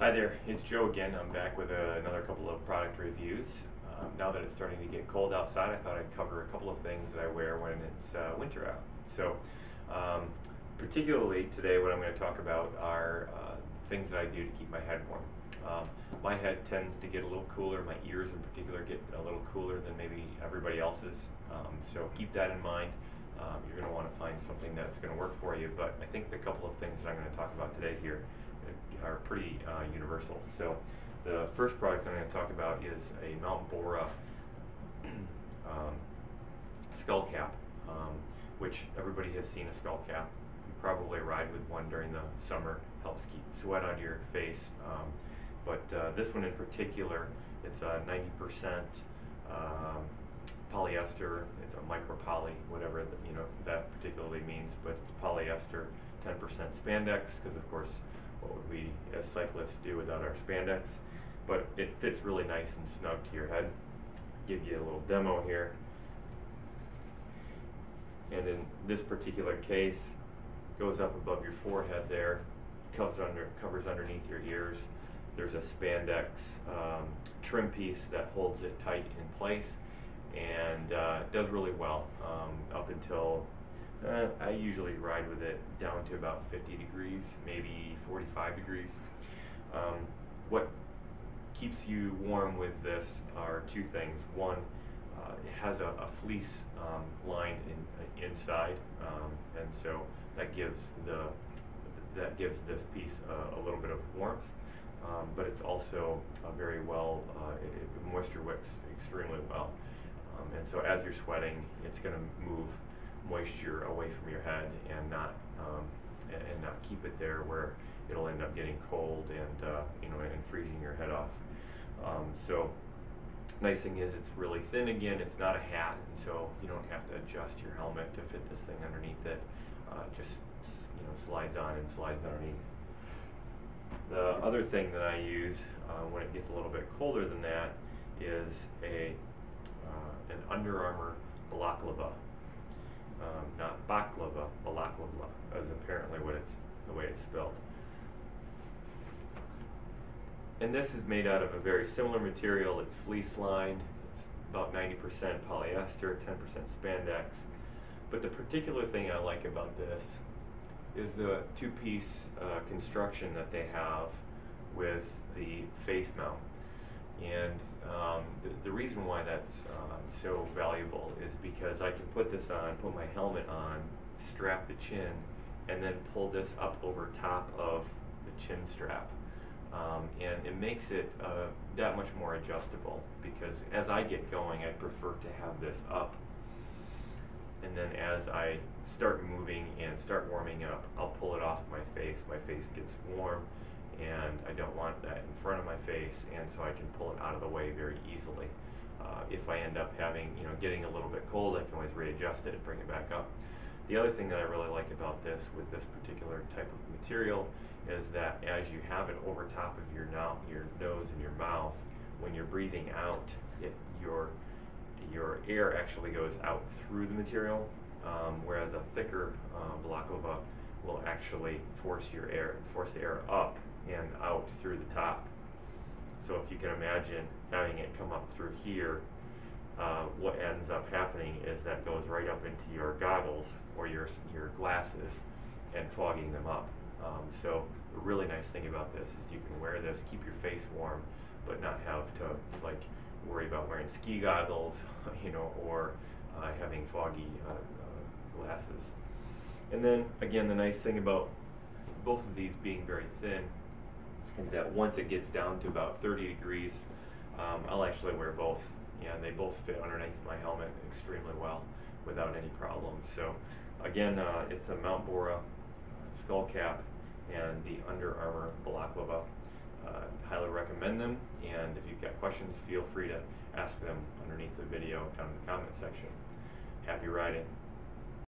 Hi there, it's Joe again. I'm back with another couple of product reviews. Now that it's starting to get cold outside, I thought I'd cover a couple of things that I wear when it's winter out. So, particularly today, what I'm going to talk about are things that I do to keep my head warm. My head tends to get a little cooler. My ears, in particular, get a little cooler than maybe everybody else's. So keep that in mind. You're going to want to find something that's going to work for you. But I think the couple of things that I'm going to talk about today here are pretty universal. So the first product I'm going to talk about is a Mount Bora skull cap, which everybody has seen a skull cap. You probably ride with one during the summer, helps keep sweat out of your face. But this one in particular, it's a 90% polyester. It's a micropoly, whatever that particularly means, but it's polyester, 10% spandex, because of course what would we as cyclists do without our spandex? But it fits really nice and snug to your head. Give you a little demo here. And in this particular case, goes up above your forehead there, covers underneath your ears. There's a spandex trim piece that holds it tight in place, and it does really well up until I usually ride with it down to about 50 degrees, maybe 45 degrees. What keeps you warm with this are two things. One, it has a fleece line inside, and so that gives this piece a little bit of warmth. But it's also very well, it moisture wicks extremely well. And so as you're sweating, it's going to move moisture away from your head and not keep it there where it'll end up getting cold and freezing your head off. So nice thing is it's really thin. Again, it's not a hat, and so you don't have to adjust your helmet to fit this thing underneath it. Just slides on and slides underneath. The other thing that I use when it gets a little bit colder than that is an Under Armour Balaklava. Not baklava, Balaklava, as apparently the way it's spelled. And this is made out of a very similar material. It's fleece lined. It's about 90% polyester, 10% spandex. But the particular thing I like about this is the two-piece construction that they have with the face mount. And the reason why that's so valuable is because I can put this on, put my helmet on, strap the chin, and then pull this up over top of the chin strap. And it makes it that much more adjustable, because as I get going, I prefer to have this up. And then as I start moving and start warming up, I'll pull it off my face. My face gets warm, and I don't want that in front of my face, and so I can pull it out of the way very easily. If I end up getting a little bit cold, I can always readjust it and bring it back up. The other thing that I really like about this, with this particular type of material, is that as you have it over top of your nose and your mouth, when you're breathing out, your air actually goes out through the material, whereas a thicker Balaklava will actually force the air up and out through the top. So if you can imagine having it come up through here, what ends up happening is that goes right up into your goggles or your glasses and fogging them up. So the really nice thing about this is you can wear this, keep your face warm, but not have to worry about wearing ski goggles, or having foggy glasses. And then again, the nice thing about both of these being very thin is that once it gets down to about 30 degrees, I'll actually wear both, and they both fit underneath my helmet extremely well without any problems. So again, it's a Mount Bora skull cap and the Under Armour Balaklava. Highly recommend them, and if you've got questions, feel free to ask them underneath the video down in the comment section. Happy riding.